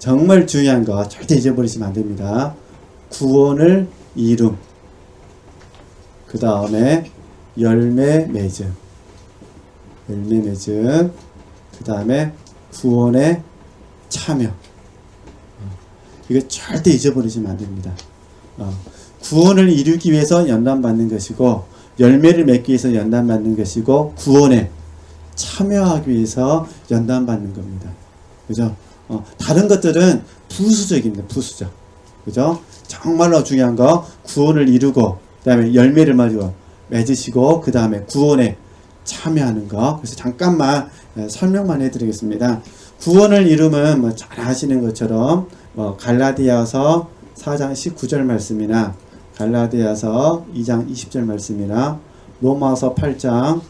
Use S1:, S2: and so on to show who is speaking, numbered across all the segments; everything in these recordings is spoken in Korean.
S1: 정말 중요한 거 절대 잊어버리시면 안 됩니다. 구원을 이룸. 그 다음에 열매 맺음. 열매 맺음. 그 다음에 구원에 참여. 이거 절대 잊어버리시면 안 됩니다. 구원을 이루기 위해서 연단받는 것이고, 열매를 맺기 위해서 연단받는 것이고, 구원에 참여하기 위해서 연단받는 겁니다. 그죠? 다른 것들은 부수적입니다. 부수적. 그죠? 정말로 중요한 거, 구원을 이루고, 그 다음에 열매를 맺으시고, 그 다음에 구원에 참여하는 거. 그래서 잠깐만 설명만 해드리겠습니다. 구원을 이루면 뭐 잘 아시는 것처럼, 갈라디아서 4장 19절 말씀이나, 갈라디아서 2장 20절 말씀이나, 로마서 8장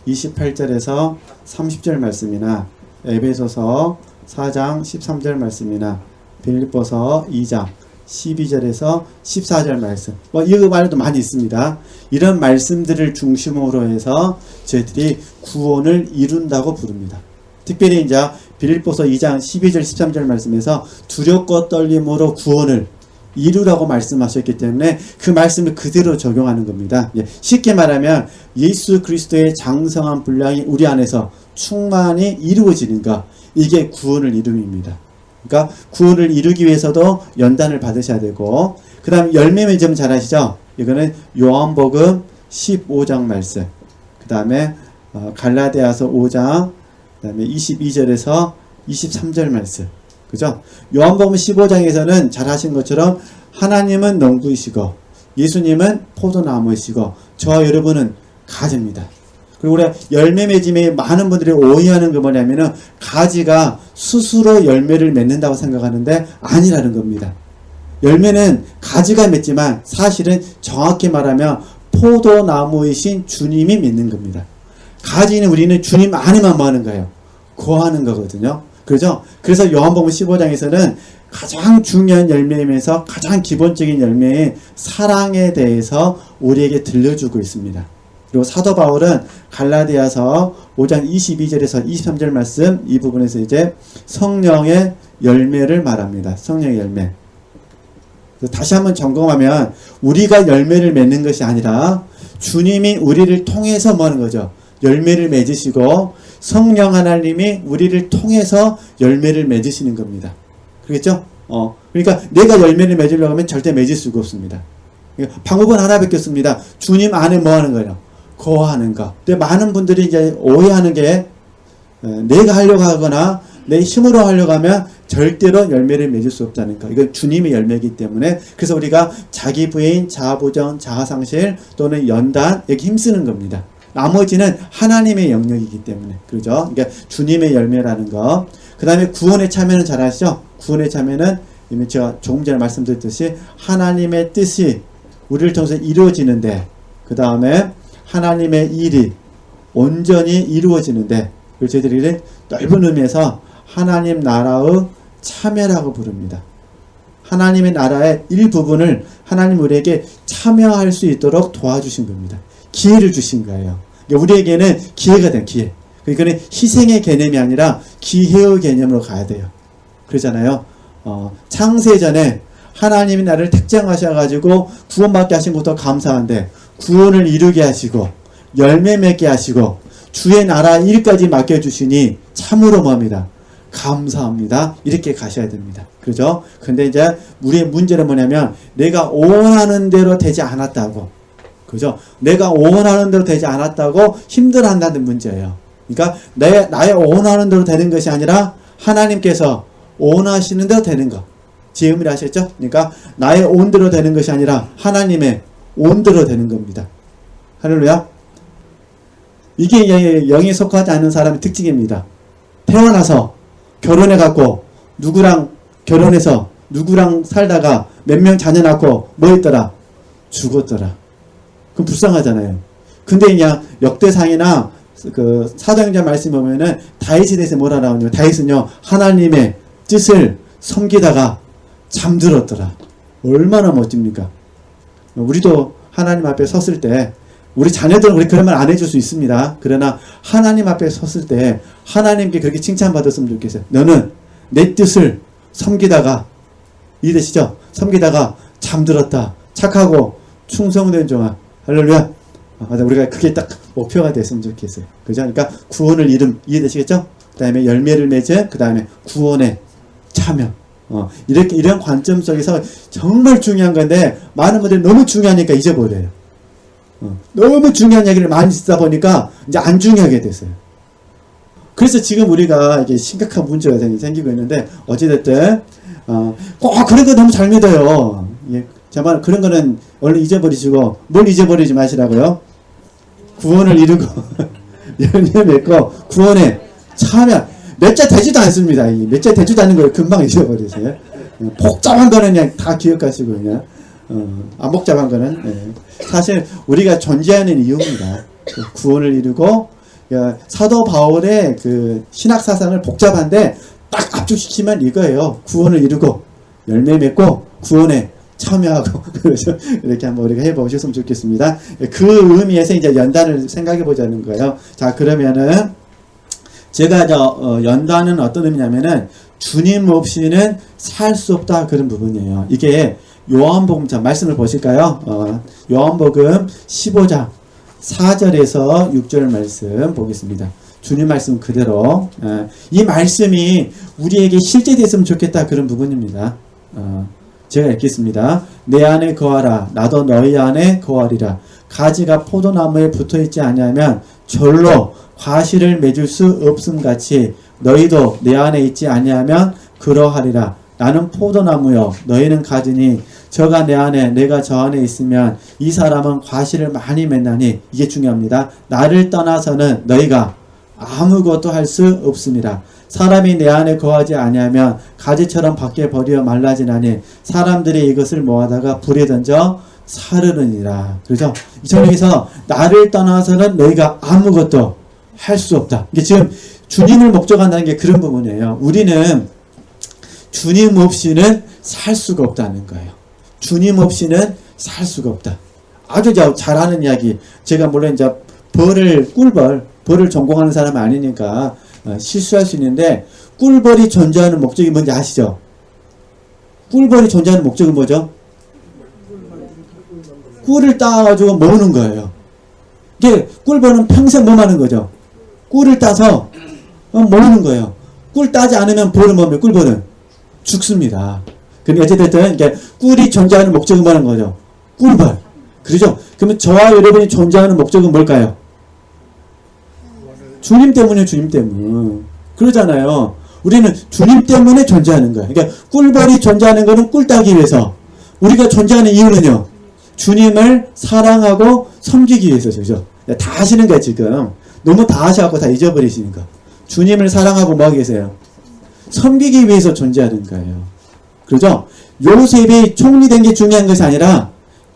S1: 28절에서 30절 말씀이나, 에베소서 4장 13절 말씀이나, 빌립보서 2장 12절에서 14절 말씀. 이거 말도 많이 있습니다. 이런 말씀들을 중심으로 해서 저희들이 구원을 이룬다고 부릅니다. 특별히 이제 빌립보서 2장 12절 13절 말씀에서 두렵고 떨림으로 구원을 이루라고 말씀하셨기 때문에 그 말씀을 그대로 적용하는 겁니다. 쉽게 말하면 예수 그리스도의 장성한 분량이 우리 안에서 충만히 이루어지는 것, 이게 구원을 이룸입니다. 그러니까 구원을 이루기 위해서도 연단을 받으셔야 되고, 그 다음 열매 맺음 잘 아시죠? 이거는 요한복음 15장 말씀, 그 다음에 갈라디아서 5장, 그 다음에 22절에서 23절 말씀. 그죠? 요한복음 15장에서는 잘 하신 것처럼 하나님은 농부이시고 예수님은 포도나무이시고 저와 여러분은 가지입니다. 그리고 우리가 열매 맺음에 많은 분들이 오해하는 게 뭐냐면은 가지가 스스로 열매를 맺는다고 생각하는데 아니라는 겁니다. 열매는 가지가 맺지만 사실은 정확히 말하면 포도나무이신 주님이 맺는 겁니다. 가지는 우리는 주님 안에만 뭐 하는 거예요? 거하는 거거든요. 그렇죠? 그래서 요한복음 15장에서는 가장 중요한 열매이면서 가장 기본적인 열매인 사랑에 대해서 우리에게 들려주고 있습니다. 그리고 사도 바울은 갈라디아서 5장 22절에서 23절 말씀, 이 부분에서 이제 성령의 열매를 말합니다. 성령의 열매. 다시 한번 점검하면 우리가 열매를 맺는 것이 아니라 주님이 우리를 통해서 뭐 하는 거죠? 열매를 맺으시고 성령 하나님이 우리를 통해서 열매를 맺으시는 겁니다. 그렇겠죠? 그러니까 내가 열매를 맺으려고 하면 절대 맺을 수가 없습니다. 방법은 하나밖에 없습니다. 주님 안에 뭐 하는 거예요? 거하는 거. 근데 많은 분들이 이제 오해하는 게 내가 하려고 하거나 내 힘으로 하려고 하면 절대로 열매를 맺을 수 없다는 거. 이건 주님의 열매이기 때문에, 그래서 우리가 자기 부인, 자아보전, 자아상실 또는 연단 이렇게 힘쓰는 겁니다. 나머지는 하나님의 영역이기 때문에. 그렇죠? 그러니까 주님의 열매라는 거. 그 다음에 구원의 참여는 잘 아시죠? 구원의 참여는 이미 제가 조금 전에 말씀드렸듯이 하나님의 뜻이 우리를 통해서 이루어지는데, 그 다음에 하나님의 일이 온전히 이루어지는데, 그리고 저희들이 넓은 의미에서 하나님 나라의 참여라고 부릅니다. 하나님의 나라의 일부분을 하나님 우리에게 참여할 수 있도록 도와주신 겁니다. 기회를 주신 거예요. 우리에게는 기회가 된 기회. 그러니까 희생의 개념이 아니라 기회의 개념으로 가야 돼요. 그러잖아요. 창세전에 하나님이 나를 특정하셔가지고 구원받게 하신 것도 감사한데, 구원을 이루게 하시고 열매 맺게 하시고 주의 나라 일까지 맡겨주시니 참으로 뭐합니다? 감사합니다. 이렇게 가셔야 됩니다. 그죠? 근데 이제 우리의 문제는 뭐냐면 내가 원하는 대로 되지 않았다고. 그죠? 내가 원하는 대로 되지 않았다고 힘들어한다는 문제예요. 그러니까 나의 원하는 대로 되는 것이 아니라 하나님께서 원하시는 대로 되는 것. 지음을 하셨죠? 그러니까 나의 온대로 되는 것이 아니라 하나님의 온대로 되는 겁니다. 할렐루야. 이게 영에 속하지 않는 사람의 특징입니다. 태어나서 결혼해갖고 누구랑 결혼해서 누구랑 살다가 몇 명 자녀 낳고 뭐 했더라? 죽었더라. 그럼 불쌍하잖아요. 근데 그냥 역대상이나 그 사도행전 말씀 보면은 다윗에 대해서 뭐라 나오냐면, 다윗은요 하나님의 뜻을 섬기다가 잠들었더라. 얼마나 멋집니까? 우리도 하나님 앞에 섰을 때, 우리 자녀들은 우리 그런 말 안 해줄 수 있습니다. 그러나 하나님 앞에 섰을 때 하나님께 그렇게 칭찬받았으면 좋겠어요. 너는 내 뜻을 섬기다가, 이해되시죠? 섬기다가 잠들었다. 착하고 충성된 종아. 할렐루야. 맞아. 우리가 그게 딱 목표가 됐으면 좋겠어요. 그죠? 그러니까 구원을 이름, 이해되시겠죠? 그 다음에 열매를 맺은, 그 다음에 구원에 참여. 이렇게, 이런 관점 속에서 정말 중요한 건데, 많은 분들이 너무 중요하니까 잊어버려요. 너무 중요한 얘기를 많이 듣다 보니까 이제 안 중요하게 됐어요. 그래서 지금 우리가 이게 심각한 문제가 생기고 있는데, 어찌됐든, 꼭 그런 거 너무 잘 믿어요. 예, 정말 그런 거는 얼른 잊어버리시고, 뭘 잊어버리지 마시라고요? 구원을 이루고, 열매 맺고, 구원에 참여. 몇 자 되지도 않습니다. 몇 자 되지도 않는 걸 금방 잊어버리세요. 복잡한 거는 그냥 다 기억하시고, 그냥. 안 복잡한 거는. 예. 사실 우리가 존재하는 이유입니다. 구원을 이루고, 사도 바울의 그 신학 사상을 복잡한데 딱 압축시키면 이거예요. 구원을 이루고 열매 맺고 구원에 참여하고 그래서 이렇게 한번 우리가 해보셨으면 좋겠습니다. 그 의미에서 이제 연단을 생각해 보자는 거예요. 자, 그러면은 제가 연단은 어떤 의미냐면은 주님 없이는 살 수 없다 그런 부분이에요. 이게 요한복음, 자 말씀을 보실까요? 요한복음 15장 4절에서 6절 말씀 보겠습니다. 주님 말씀 그대로. 이 말씀이 우리에게 실제됐으면 좋겠다 그런 부분입니다. 제가 읽겠습니다. 내 안에 거하라 나도 너희 안에 거하리라. 가지가 포도나무에 붙어있지 아니하면 절로 과실을 맺을 수 없음 같이 너희도 내 안에 있지 아니하면 그러하리라. 나는 포도나무요 너희는 가지니 저가 내 안에 내가 저 안에 있으면 이 사람은 과실을 많이 맺나니. 이게 중요합니다. 나를 떠나서는 너희가 아무것도 할 수 없습니다. 사람이 내 안에 거하지 아니하면 가지처럼 밖에 버려 말라지나니 사람들이 이것을 모아다가 불에 던져 사르느니라. 그렇죠? 이 정리에서 나를 떠나서는 너희가 아무것도 할 수 없다. 이게 지금 주님을 목적한다는 게 그런 부분이에요. 우리는 주님 없이는 살 수가 없다는 거예요. 주님 없이는 살 수가 없다. 아주 잘하는 이야기. 제가 물론 이제 벌을 전공하는 사람은 아니니까 실수할 수 있는데, 꿀벌이 존재하는 목적이 뭔지 아시죠? 꿀벌이 존재하는 목적은 뭐죠? 꿀을 따가지고 모으는 거예요. 이게 꿀벌은 평생 뭐 하는 거죠? 꿀을 따서 모으는 거예요. 꿀 따지 않으면 벌은 뭡니까? 꿀벌은 죽습니다. 근데 어쨌든 이게 꿀이 존재하는 목적은 뭐라는 거죠? 꿀벌. 그렇죠? 그러면 저와 여러분이 존재하는 목적은 뭘까요? 주님 때문에 주님 때문. 그러잖아요. 우리는 주님 때문에 존재하는 거예요. 그러니까 꿀벌이 존재하는 거는 꿀 따기 위해서. 우리가 존재하는 이유는요. 주님을 사랑하고 섬기기 위해서죠. 그죠? 다 아시는 거예요, 지금. 너무 다 아셔갖고 다 잊어버리시는 거. 주님을 사랑하고 뭐 하기 위해서요? 섬기기 위해서 존재하는 거예요. 그렇죠? 요셉이 총리 된 게 중요한 것이 아니라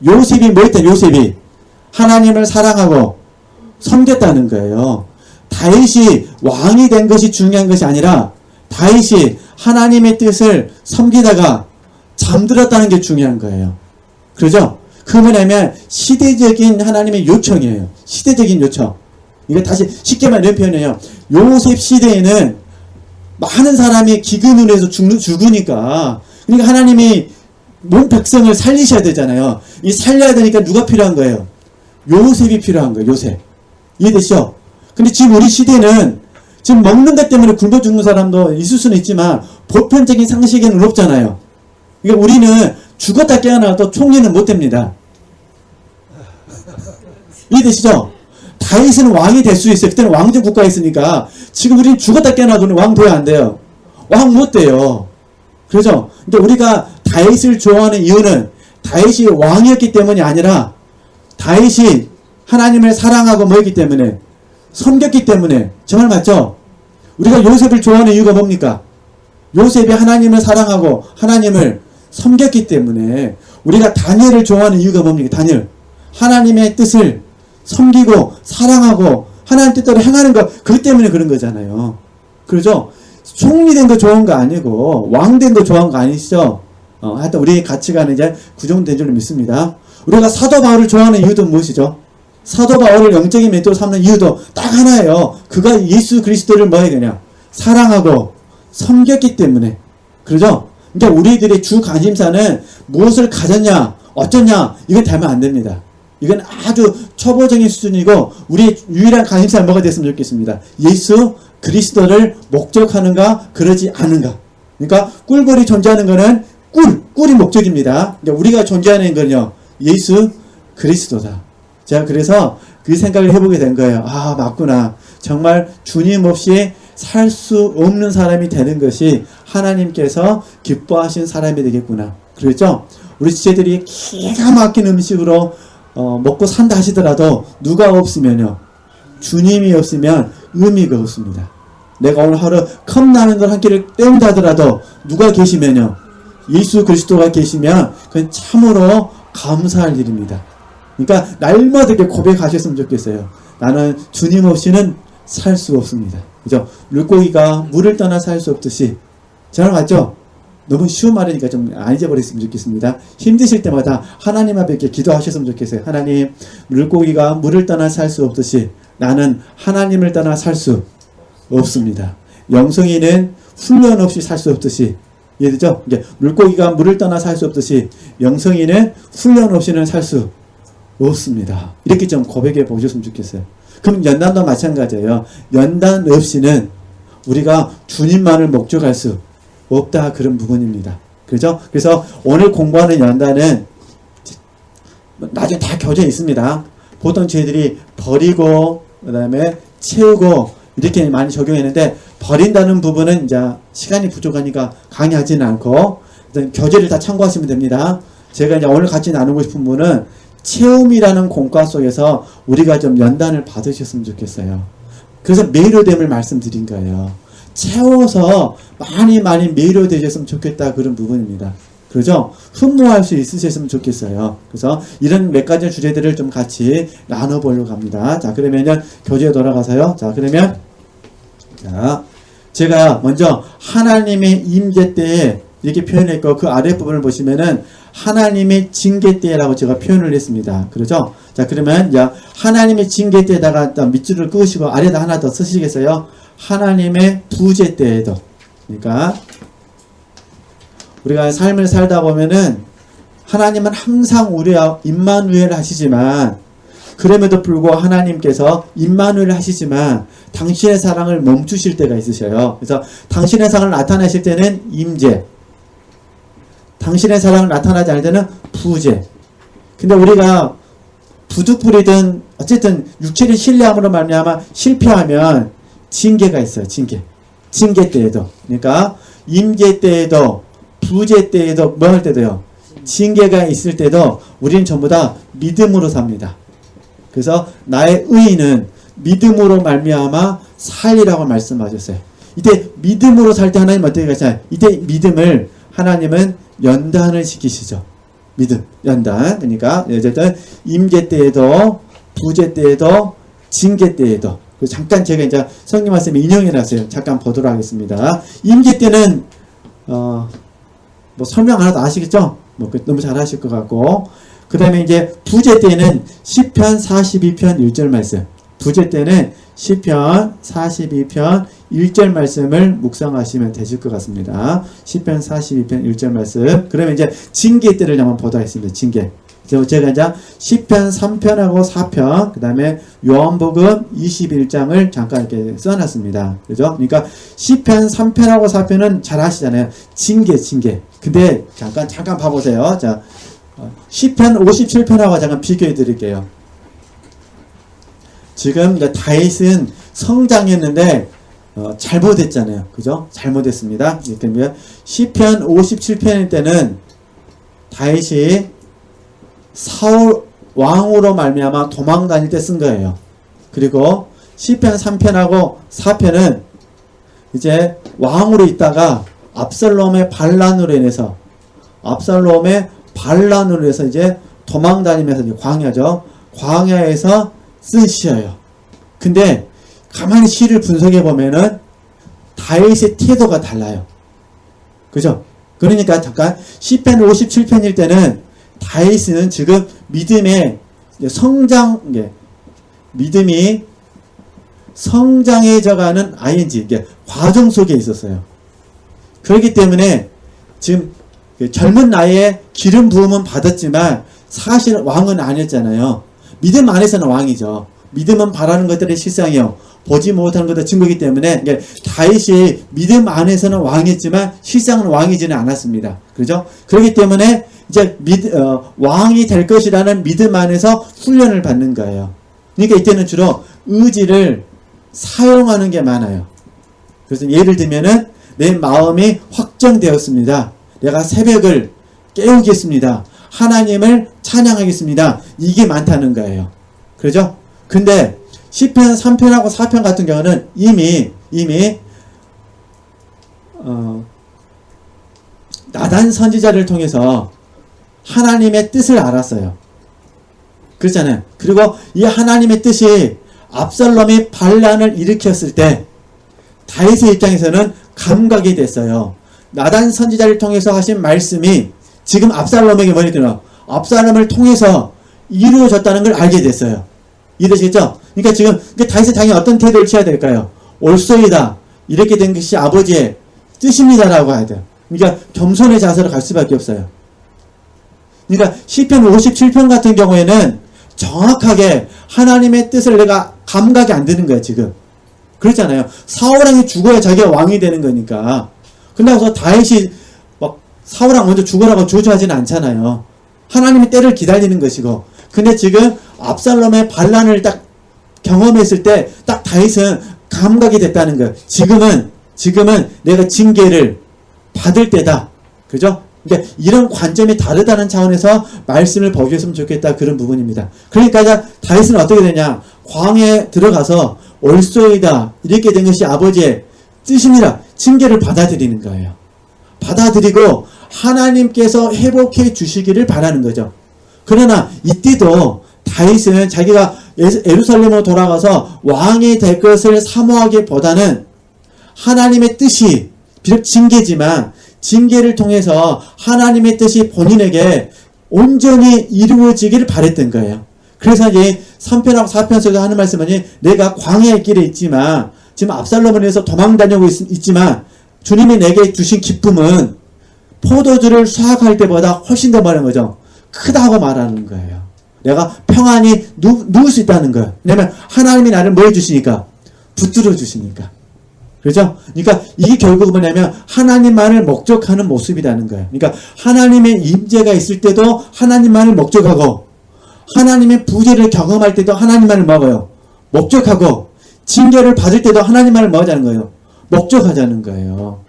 S1: 요셉이 뭐 했다? 요셉이 하나님을 사랑하고 섬겼다는 거예요. 다윗이 왕이 된 것이 중요한 것이 아니라 다윗이 하나님의 뜻을 섬기다가 잠들었다는 게 중요한 거예요. 그렇죠? 그 뭐냐면 시대적인 하나님의 요청이에요. 시대적인 요청. 이거 다시 쉽게 말하면 이런 표현이에요. 요셉 시대에는 많은 사람이 기근으로 해서 죽으니까, 그러니까 하나님이 온 백성을 살리셔야 되잖아요. 이 살려야 되니까 누가 필요한 거예요? 요셉이 필요한 거예요. 요셉. 이해되시죠? 근데 지금 우리 시대는 지금 먹는 것 때문에 굶어 죽는 사람도 있을 수는 있지만 보편적인 상식에는 없잖아요. 그러니까 우리는 죽었다 깨어나도 총리는 못 됩니다. 이해되시죠? 다윗은 왕이 될 수 있어요. 그때는 왕조 국가에 있으니까. 지금 우리는 죽었다 깨어나도 왕 돼야 안 돼요. 왕 못 돼요. 그렇죠? 근데 우리가 다윗을 좋아하는 이유는 다윗이 왕이었기 때문이 아니라 다윗이 하나님을 사랑하고 뭐였기 때문에, 섬겼기 때문에. 정말 맞죠? 우리가 요셉을 좋아하는 이유가 뭡니까? 요셉이 하나님을 사랑하고 하나님을 섬겼기 때문에. 우리가 다니엘을 좋아하는 이유가 뭡니까? 다니엘. 하나님의 뜻을 섬기고 사랑하고 하나님 뜻대로 행하는 거, 그것 때문에 그런 거잖아요. 그렇죠? 총리 된 거 좋은 거 아니고 왕 된 거 좋아하는 거 아니시죠? 하여튼 우리의 가치관은 이제 그 정도 된 줄 믿습니다. 우리가 사도 바울을 좋아하는 이유도 무엇이죠? 사도 바울을 영적인 멘토로 삼는 이유도 딱 하나예요. 그가 예수 그리스도를 뭐 해야 되냐? 사랑하고 섬겼기 때문에. 그러죠? 그러니까 우리들의 주 관심사는 무엇을 가졌냐, 어쩌냐, 이건 되면 안 됩니다. 이건 아주 초보적인 수준이고, 우리의 유일한 관심사는 뭐가 됐으면 좋겠습니다. 예수 그리스도를 목적하는가, 그러지 않은가. 그러니까 꿀벌이 존재하는 거는 꿀이 목적입니다. 그러니까 우리가 존재하는 건요, 예수 그리스도다. 제가 그래서 그 생각을 해보게 된 거예요. 아, 맞구나. 정말 주님 없이 살 수 없는 사람이 되는 것이 하나님께서 기뻐하신 사람이 되겠구나. 그렇죠? 우리 지체들이 기가 막힌 음식으로 먹고 산다 하시더라도 누가 없으면요, 주님이 없으면 의미가 없습니다. 내가 오늘 하루 컵라면 걸 한 끼를 때운다 하더라도 누가 계시면요, 예수 그리스도가 계시면 그건 참으로 감사할 일입니다. 그러니까 날마다 이렇게 고백하셨으면 좋겠어요. 나는 주님 없이는 살 수 없습니다. 그죠? 물고기가 물을 떠나 살 수 없듯이. 잘 맞죠? 너무 쉬운 말이니까 좀 안 잊어버렸으면 좋겠습니다. 힘드실 때마다 하나님 앞에 이렇게 기도하셨으면 좋겠어요. 하나님, 물고기가 물을 떠나 살 수 없듯이 나는 하나님을 떠나 살 수 없습니다. 영성이는 훈련 없이 살 수 없듯이, 이해되죠? 이제 물고기가 물을 떠나 살 수 없듯이 영성이는 훈련 없이는 살 수 없습니다. 이렇게 좀 고백해 보셨으면 좋겠어요. 그럼 연단도 마찬가지예요. 연단 없이는 우리가 주님만을 목적할 수 없다, 그런 부분입니다. 그렇죠? 그래서 오늘 공부하는 연단은 나중에 다 교재에 있습니다. 보통 저희들이 버리고 그 다음에 채우고 이렇게 많이 적용했는데, 버린다는 부분은 이제 시간이 부족하니까 강의하지는 않고 일단 교재를 다 참고하시면 됩니다. 제가 이제 오늘 같이 나누고 싶은 부분은 체험이라는 공과 속에서 우리가 좀 연단을 받으셨으면 좋겠어요. 그래서 매료됨을 말씀드린 거예요. 채워서 많이 매료되셨으면 좋겠다, 그런 부분입니다. 그렇죠? 흠모할 수 있으셨으면 좋겠어요. 그래서 이런 몇 가지 주제들을 좀 같이 나눠보려고 합니다. 자, 그러면은 교재에 돌아가서요. 자, 그러면 자, 제가 먼저 하나님의 임재 때에 이렇게 표현했고, 그 아랫부분을 보시면은 하나님의 징계 때라고 제가 표현을 했습니다. 그렇죠? 자, 그러면 이제 하나님의 징계 때에다가 밑줄을 그으시고 아래다 하나 더 쓰시겠어요? 하나님의 부재 때에도. 그러니까 우리가 삶을 살다 보면은 하나님은 항상 우리와 임마누엘 하시지만, 그럼에도 불구하고 하나님께서 임마누엘 하시지만 당신의 사랑을 멈추실 때가 있으셔요. 그래서 당신의 사랑을 나타내실 때는 임재, 당신의 사랑을 나타나지 않을 때는 부재. 근데 우리가 부득불이든 어쨌든 육체를 신뢰함으로 말미암아 실패하면 징계가 있어요. 징계 때에도. 그러니까 임재 때에도 부재 때에도 뭐 할 때도요, 징계가 있을 때도 우리는 전부 다 믿음으로 삽니다. 그래서 나의 의인은 믿음으로 말미암아 살리라고 말씀하셨어요. 이때 믿음으로 살 때 하나님 어떻게 하시나요? 이때 믿음을 하나님은 연단을 시키시죠. 믿음, 연단. 그러니까 어쨌든 임재 때에도 부재 때에도 징계 때에도. 잠깐 제가 이제 성경 말씀에 인용해놨어요. 잠깐 보도록 하겠습니다. 임재 때는 뭐 설명 안 해도 아시겠죠? 뭐 너무 잘 하실 것 같고, 그 다음에 이제 부재 때는 시편 42편 1절 말씀. 부재 때는 시편 42편 1절 말씀을 묵상하시면 되실 것 같습니다. 시편 42편 1절 말씀. 그러면 이제 징계 때를 한번 보도록 하겠습니다. 징계. 제가 이제 시편 3편하고 4편, 그 다음에 요한복음 21장을 잠깐 이렇게 써놨습니다. 그죠? 그러니까 시편 3편하고 4편은 잘 아시잖아요. 징계. 근데 잠깐 봐보세요. 자, 시편 57편하고 잠깐 비교해 드릴게요. 지금 다윗은 성장했는데 잘못했잖아요. 그죠? 잘못했습니다. 그러면 시편 57편일 때는 다윗이 사울 왕으로 말미암아 도망 다닐 때 쓴 거예요. 그리고 시편 3편하고 4편은 이제 왕으로 있다가 압살롬의 반란으로 인해서 이제 도망 다니면서 이제 광야죠. 광야에서 쓴 시예요. 근데 가만히 시를 분석해 보면은 다윗의 태도가 달라요. 그죠? 그러니까 잠깐 시편 57편일 때는 다윗은 지금 믿음이 성장해져가는 ING 과정 속에 있었어요. 그렇기 때문에 지금 젊은 나이에 기름 부음은 받았지만 사실 왕은 아니었잖아요. 믿음 안에서는 왕이죠. 믿음은 바라는 것들의 실상이요 보지 못하는 것들의 증거이기 때문에 다윗이 믿음 안에서는 왕이었지만 실상은 왕이지는 않았습니다. 그렇죠? 그렇기 때문에 이제 왕이 될 것이라는 믿음 안에서 훈련을 받는 거예요. 그러니까 이때는 주로 의지를 사용하는 게 많아요. 그래서 예를 들면은 내 마음이 확정되었습니다. 내가 새벽을 깨우겠습니다. 하나님을 찬양하겠습니다. 이게 많다는 거예요. 그렇죠? 근데 시편 3편하고 4편 같은 경우는 이미 나단 선지자를 통해서 하나님의 뜻을 알았어요. 그렇잖아요. 그리고 이 하나님의 뜻이 압살롬이 반란을 일으켰을 때 다윗의 입장에서는 감각이 됐어요. 나단 선지자를 통해서 하신 말씀이 지금 압살롬에게 뭐니 들어? 압살롬을 통해서 이루어졌다는 걸 알게 됐어요. 이해되시겠죠? 그러니까 지금 다윗은 당연히 어떤 태도를 취해야 될까요? 옳소이다. 이렇게 된 것이 아버지의 뜻입니다라고 해야 돼요. 그러니까 겸손의 자세로 갈 수밖에 없어요. 그러니까 시편 57편 같은 경우에는 정확하게 하나님의 뜻을 내가 감각이 안 드는 거예요, 지금. 그렇잖아요. 사울왕이 죽어야 자기가 왕이 되는 거니까. 근데서 다윗이 막 사울왕 먼저 죽어라고 조조하지는 않잖아요. 하나님의 때를 기다리는 것이고. 근데 지금 압살롬의 반란을 딱 경험했을 때 딱 다윗은 감각이 됐다는 거예요. 지금은 내가 징계를 받을 때다. 그죠? 그러니까 이런 관점이 다르다는 차원에서 말씀을 보여줬으면 좋겠다. 그런 부분입니다. 그러니까 다윗은 어떻게 되냐? 광야에 들어가서 옳소이다. 이렇게 된 것이 아버지의 뜻입니다. 징계를 받아들이는 거예요. 받아들이고 하나님께서 회복해 주시기를 바라는 거죠. 그러나 이때도 다윗은 자기가 예루살렘으로 돌아가서 왕이 될 것을 사모하기보다는 하나님의 뜻이 비록 징계지만 징계를 통해서 하나님의 뜻이 본인에게 온전히 이루어지기를 바랬던 거예요. 그래서 이제 3편하고 4편 속에서 하는 말씀은 내가 광야의 길에 있지만 지금 압살롬을 위해서 도망다니고 있지만 주님이 내게 주신 기쁨은 포도주를 수확할 때보다 훨씬 더 많은 거죠. 크다고 말하는 거예요. 내가 평안히 누울 수 있다는 거예요. 왜냐면 하나님이 나를 뭐 해주시니까? 붙들어 주시니까. 그렇죠? 그러니까 이게 결국은 뭐냐면 하나님만을 목적하는 모습이라는 거예요. 그러니까 하나님의 임재가 있을 때도 하나님만을 목적하고 하나님의 부재를 경험할 때도 하나님만을 먹어요. 목적하고 징계를 받을 때도 하나님만을 뭐 하자는 거예요? 목적하자는 거예요.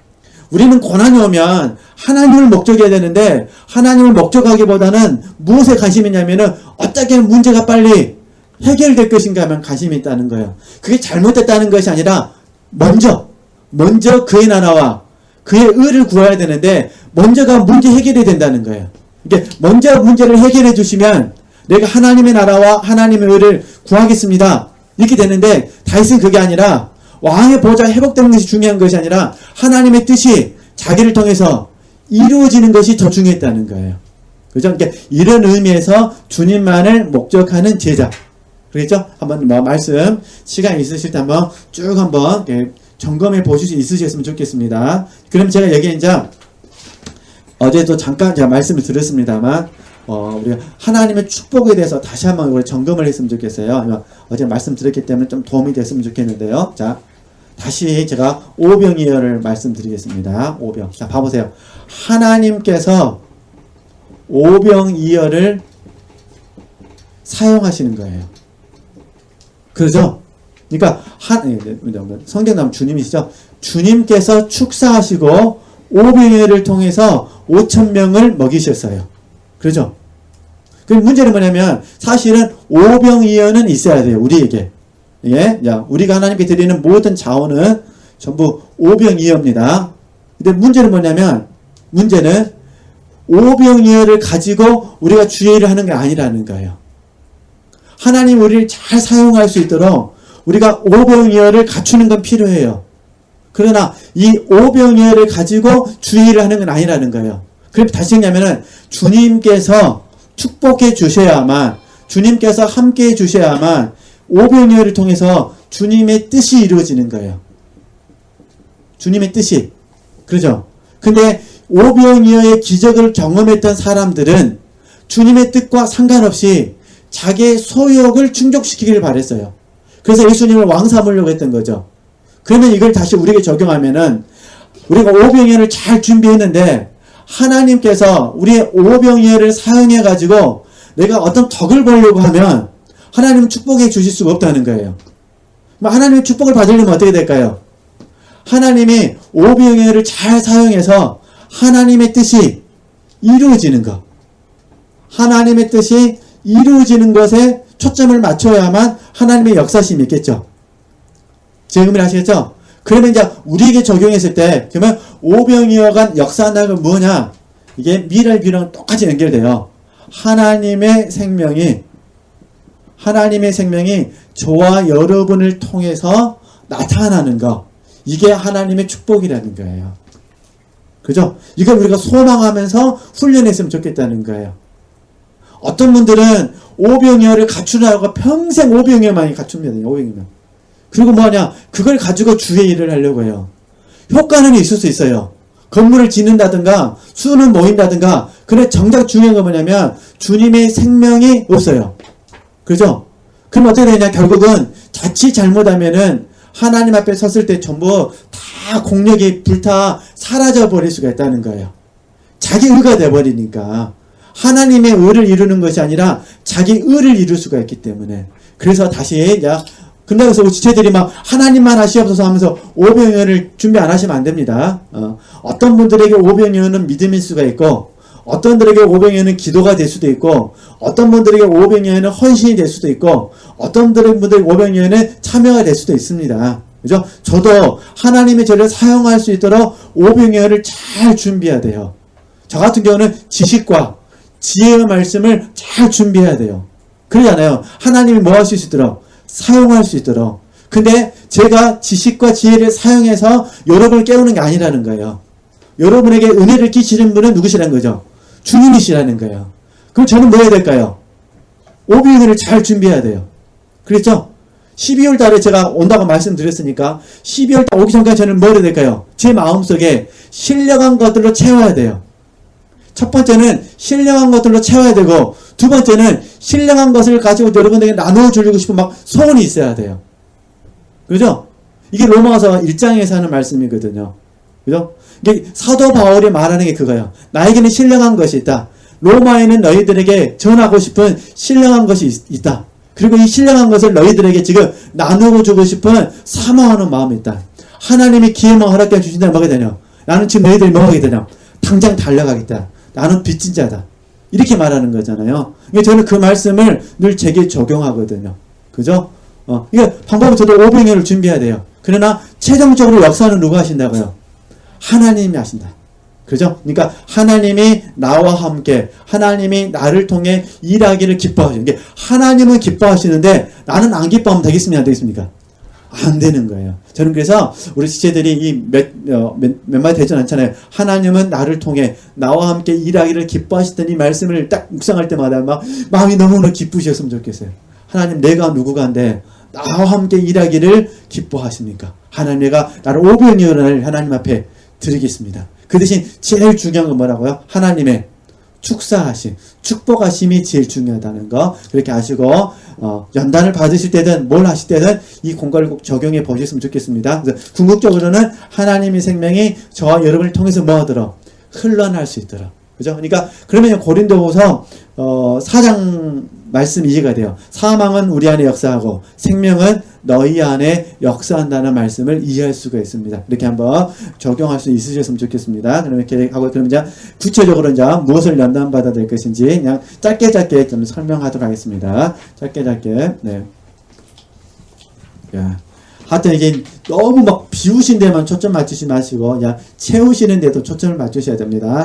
S1: 우리는 고난이 오면 하나님을 목적해야 되는데 하나님을 목적하기보다는 무엇에 관심이 있냐면은 어떻게 문제가 빨리 해결될 것인가 하면 관심이 있다는 거예요. 그게 잘못됐다는 것이 아니라 먼저 그의 나라와 그의 의를 구해야 되는데 먼저가 문제 해결이 된다는 거예요. 이게 먼저 문제를 해결해 주시면 내가 하나님의 나라와 하나님의 의를 구하겠습니다. 이렇게 되는데 다윗은 그게 아니라 왕의 보좌가 회복되는 것이 중요한 것이 아니라 하나님의 뜻이 자기를 통해서 이루어지는 것이 더 중요했다는 거예요. 그죠? 그러니까 이런 의미에서 주님만을 목적하는 제자. 그렇겠죠? 한번 말씀 시간 있으실 때 한번 쭉 한번 점검해 보실 수 있으셨으면 좋겠습니다. 그럼 제가 여기 이제 어제도 잠깐 제가 말씀을 드렸습니다만 우리가 하나님의 축복에 대해서 다시 한번 우리 점검을 했으면 좋겠어요. 어제 말씀드렸기 때문에 좀 도움이 됐으면 좋겠는데요. 자, 다시 제가 오병이어를 말씀드리겠습니다. 오병. 자, 봐보세요. 하나님께서 오병이어를 사용하시는 거예요. 그렇죠? 그러니까 성경 나오면 주님이시죠. 주님께서 축사하시고 오병이어를 통해서 5,000명을 먹이셨어요. 그렇죠? 그 문제는 뭐냐면 사실은 오병이어는 있어야 돼요. 우리에게. 예, 자, 우리가 하나님께 드리는 모든 자원은 전부 오병이어입니다. 근데 문제는 뭐냐면 문제는 오병이어를 가지고 우리가 주의 일을 하는 게 아니라는 거예요. 하나님 우리를 잘 사용할 수 있도록 우리가 오병이어를 갖추는 건 필요해요. 그러나 이 오병이어를 가지고 주의 일을 하는 건 아니라는 거예요. 그럼 다시 얘기하면은 주님께서 축복해 주셔야만, 주님께서 함께 해 주셔야만 오병이어를 통해서 주님의 뜻이 이루어지는 거예요. 주님의 뜻이. 그렇죠? 근데 오병이어의 기적을 경험했던 사람들은 주님의 뜻과 상관없이 자기의 소욕을 충족시키기를 바랬어요. 그래서 예수님을 왕 삼으려고 했던 거죠. 그러면 이걸 다시 우리에게 적용하면은 우리가 오병이어를 잘 준비했는데 하나님께서 우리의 오병이어를 사용해 가지고 내가 어떤 덕을 보려고 하면 하나님은 축복해 주실 수가 없다는 거예요. 하나님의 축복을 받으려면 어떻게 될까요? 하나님이 오병이어를 잘 사용해서 하나님의 뜻이 이루어지는 것, 하나님의 뜻이 이루어지는 것에 초점을 맞춰야만 하나님의 역사심이 있겠죠. 제 의미를 아시겠죠? 그러면 이제 우리에게 적용했을 때 그러면 오병이어가 역사한다는 건 뭐냐? 이게 미랄비랑 똑같이 연결돼요. 하나님의 생명이 저와 여러분을 통해서 나타나는 거, 이게 하나님의 축복이라는 거예요. 그죠? 이걸 우리가 소망하면서 훈련했으면 좋겠다는 거예요. 어떤 분들은 오병이어를 갖추라고 평생 오병이어만 갖춥니다. 오병이어만. 그리고 뭐냐? 그걸 가지고 주의 일을 하려고 해요. 효과는 있을 수 있어요. 건물을 짓는다든가 수는 모인다든가. 근데 정작 중요한 건 뭐냐면 주님의 생명이 없어요. 그죠? 그럼 어떻게 되냐? 결국은 자칫 잘못하면은 하나님 앞에 섰을 때 전부 다 공력이 불타 사라져 버릴 수가 있다는 거예요. 자기 의가 돼버리니까. 하나님의 의를 이루는 것이 아니라 자기 의를 이룰 수가 있기 때문에. 그래서 다시 그래서 지체들이 막 하나님만 하시옵소서 하면서 오병이어를 준비 안 하시면 안 됩니다. 어떤 분들에게 오병이어는 믿음일 수가 있고, 어떤 분들에게 오병이어는 기도가 될 수도 있고, 어떤 분들에게 오병이어는 헌신이 될 수도 있고, 어떤 분들에게 오병이어는 참여가 될 수도 있습니다. 그죠? 저도 하나님의 저를 사용할 수 있도록 오병이어를 잘 준비해야 돼요. 저 같은 경우는 지식과 지혜의 말씀을 잘 준비해야 돼요. 그러잖아요. 하나님이 뭐 할 수 있도록? 사용할 수 있도록. 근데 제가 지식과 지혜를 사용해서 여러분을 깨우는 게 아니라는 거예요. 여러분에게 은혜를 끼치는 분은 누구시라는 거죠? 주님이시라는 거예요. 그럼 저는 뭐 해야 될까요? 오병이어를 잘 준비해야 돼요. 그랬죠? 12월 달에 제가 온다고 말씀드렸으니까 12월 달 오기 전까지 저는 뭐 해야 될까요? 제 마음속에 신령한 것들로 채워야 돼요. 첫 번째는 신령한 것들로 채워야 되고, 두 번째는 신령한 것을 가지고 여러분에게 나누어 주려고 싶은 막 소원이 있어야 돼요. 그죠? 이게 로마서 1장에서 하는 말씀이거든요. 그죠? 이게 사도 바울이 말하는 게 그거예요. 나에게는 신령한 것이 있다. 로마에는 너희들에게 전하고 싶은 신령한 것이 있다. 그리고 이 신령한 것을 너희들에게 지금 나누어 주고 싶은 사모하는 마음이 있다. 하나님이 기회만 허락해 주신다면 뭐가 되냐? 나는 지금 너희들이 뭐 하게 되냐? 당장 달려가겠다. 나는 빚진 자다. 이렇게 말하는 거잖아요. 저는 그 말씀을 늘 제게 적용하거든요. 그죠? 이게 방법은 저도 오병이어를 준비해야 돼요. 그러나 최종적으로 역사는 누가 하신다고요? 하나님이 하신다. 그죠? 그러니까 하나님이 나와 함께, 하나님이 나를 통해 일하기를 기뻐하시는 게, 하나님은 기뻐하시는데 나는 안 기뻐하면 되겠습니까? 안 되겠습니까? 안 되는 거예요. 저는 그래서 우리 지체들이 몇 마디 되진 않잖아요. 하나님은 나를 통해 나와 함께 일하기를 기뻐하시던 이 말씀을 딱 묵상할 때마다 막 마음이 너무너무 기쁘셨으면 좋겠어요. 하나님, 내가 누구간데 나와 함께 일하기를 기뻐하십니까? 하나님, 내가 나를 오병이어를 하나님 앞에 드리겠습니다. 그 대신 제일 중요한 건 뭐라고요? 하나님의 축사하심, 축복하심이 제일 중요하다는 거 그렇게 아시고, 연단을 받으실 때든 뭘 하실 때든 이 공간을 꼭 적용해 보셨으면 좋겠습니다. 그래서 궁극적으로는 하나님의 생명이 저와 여러분을 통해서 뭐 하도록? 흘러날 수 있도록. 그죠? 그러니까 그러면 고린도후서 4장 말씀 이해가 돼요. 사망은 우리 안에 역사하고 생명은 너희 안에 역사한다는 말씀을 이해할 수가 있습니다. 이렇게 한번 적용할 수 있으셨으면 좋겠습니다. 그럼 이렇게 하고, 그럼 이제 구체적으로 이제 무엇을 연단받아야 될 것인지 그냥 짧게 좀 설명하도록 하겠습니다. 짧게. 네. 야. 하여튼 이게 너무 막 비우신 데만 초점 맞추지 마시고 그냥 채우시는 데도 초점을 맞추셔야 됩니다.